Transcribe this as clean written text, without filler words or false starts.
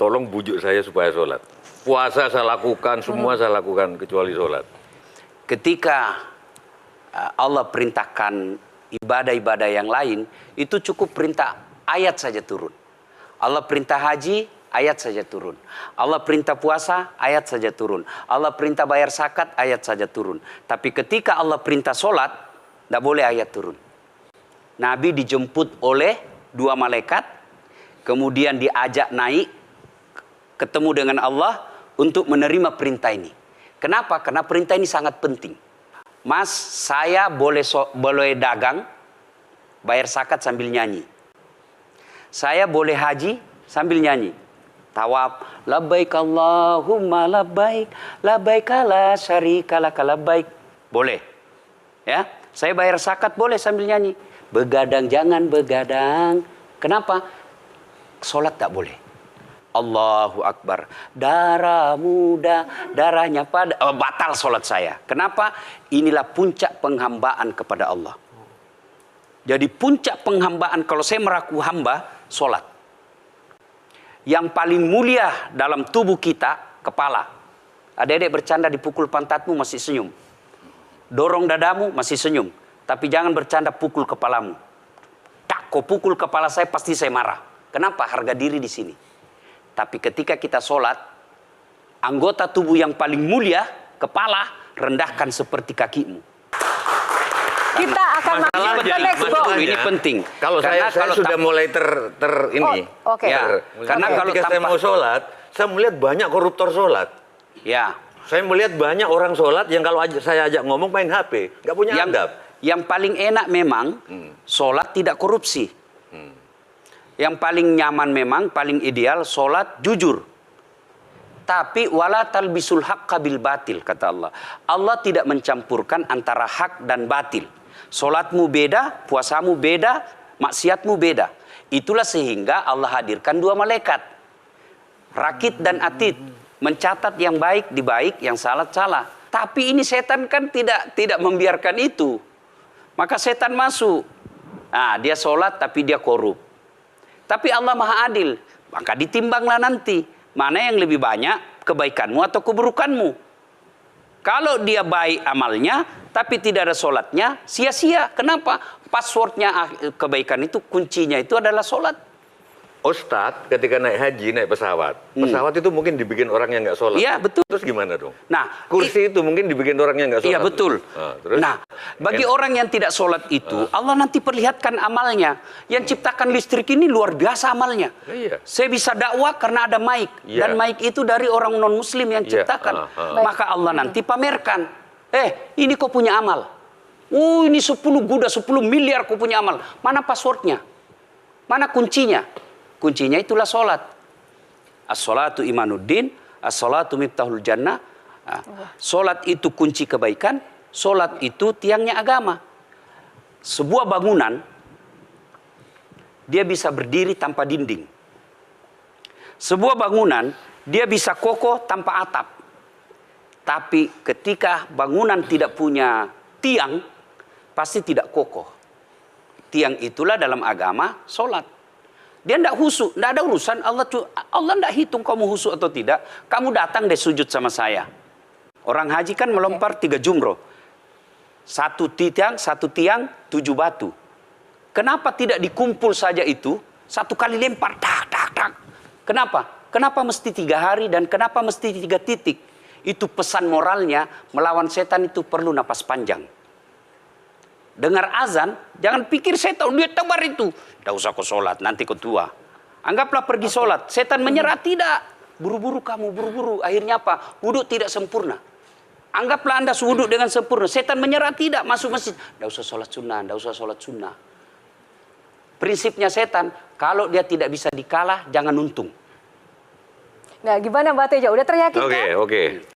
tolong bujuk saya supaya sholat. Puasa saya lakukan, semua saya lakukan kecuali sholat. Ketika Allah perintahkan ibadah-ibadah yang lain, itu cukup perintah ayat saja turun. Allah perintah haji, ayat saja turun. Allah perintah puasa, ayat saja turun. Allah perintah bayar zakat, ayat saja turun. Tapi ketika Allah perintah sholat, tidak boleh ayat turun. Nabi dijemput oleh 2 malaikat, kemudian diajak naik, ketemu dengan Allah untuk menerima perintah ini. Kenapa? Karena perintah ini sangat penting. Mas, saya boleh dagang, bayar zakat sambil nyanyi. Saya boleh haji sambil nyanyi. Tawaf, labbaik Allahumma labbaik, labbaik la syarika laka labbaik. Boleh. Ya, saya bayar zakat boleh sambil nyanyi. Begadang jangan begadang. Kenapa? Sholat tak boleh. Allahu Akbar. Darah muda, darahnya pada batal sholat saya. Kenapa? Inilah puncak penghambaan kepada Allah. Jadi puncak penghambaan kalau saya meraku hamba, sholat. Yang paling mulia dalam tubuh kita, kepala. Adik-adik bercanda dipukul pantatmu masih senyum. Dorong dadamu masih senyum. Tapi jangan bercanda pukul kepalamu. Tak, kau pukul kepala saya pasti saya marah. Kenapa? Harga diri di sini. Tapi ketika kita sholat, anggota tubuh yang paling mulia, kepala, rendahkan seperti kakimu. Kita akan masuk ke next box. Ini penting. Kalau saya sudah mulai ini. Oke. Ya, karena kalau ketika saya mau sholat, saya melihat banyak koruptor sholat. Ya. Saya melihat banyak orang sholat yang kalau saya ajak ngomong main HP, nggak punya adab. Yang paling enak memang sholat tidak korupsi. Yang paling nyaman memang, paling ideal sholat jujur. Tapi wala talbisul haqqa bil batil, kata Allah. Allah tidak mencampurkan antara hak dan batil. Sholatmu beda, puasamu beda, maksiatmu beda. Itulah sehingga Allah hadirkan 2 malaikat. Rakit dan atid. Mencatat yang baik di baik, yang salah salah. Tapi ini setan kan tidak membiarkan itu. Maka setan masuk. Nah, dia sholat tapi dia korup. Tapi Allah Maha Adil. Maka ditimbanglah nanti. Mana yang lebih banyak, kebaikanmu atau keburukanmu. Kalau dia baik amalnya, tapi tidak ada sholatnya, sia-sia. Kenapa? Passwordnya kebaikan itu, kuncinya itu adalah sholat. Ustadz ketika naik haji, naik pesawat. Pesawat itu mungkin dibikin orang yang nggak sholat. Iya, betul. Terus gimana dong? Nah, kursi itu mungkin dibikin orang yang nggak sholat. Iya, betul. Terus? Nah, bagi orang yang tidak sholat itu, Allah nanti perlihatkan amalnya. Yang ciptakan listrik ini luar biasa amalnya. Iya. Saya bisa dakwah karena ada mic. Iya. Dan mic itu dari orang non-muslim yang ciptakan. Maka Allah nanti pamerkan. Ini kau punya amal. Ini 10 guda, 10 miliar kau punya amal. Mana passwordnya? Mana kuncinya? Kuncinya itulah sholat. As-sholatu imanuddin, as-sholatu miftahul jannah. Sholat itu kunci kebaikan, sholat itu tiangnya agama. Sebuah bangunan, dia bisa berdiri tanpa dinding. Sebuah bangunan, dia bisa kokoh tanpa atap. Tapi ketika bangunan tidak punya tiang, pasti tidak kokoh. Tiang itulah dalam agama, sholat. Dia tidak khusyuk, tidak ada urusan. Allah tidak hitung kamu khusyuk atau tidak. Kamu datang deh sujud sama saya. Orang haji kan melempar 3 jumroh. 1 tiang, 7 batu. Kenapa tidak dikumpul saja itu? 1 kali lempar, tak, tak, tak. Kenapa? Kenapa mesti 3 hari dan kenapa mesti 3 titik? Itu pesan moralnya, melawan setan itu perlu napas panjang. Dengar azan, jangan pikir setan, dia tebar itu. Tidak usah kau sholat, nanti kau tua. Anggaplah pergi sholat. Setan menyerah, tidak. Buru-buru kamu, buru-buru. Akhirnya apa? Wudhu tidak sempurna. Anggaplah Anda wudhu dengan sempurna. Setan menyerah, tidak. Masuk masjid. Tidak usah sholat sunnah, tidak usah sholat sunnah. Prinsipnya setan, kalau dia tidak bisa dikalah, jangan untung. Nah, gimana Mbak Teja? Udah teryakinkan? Oke.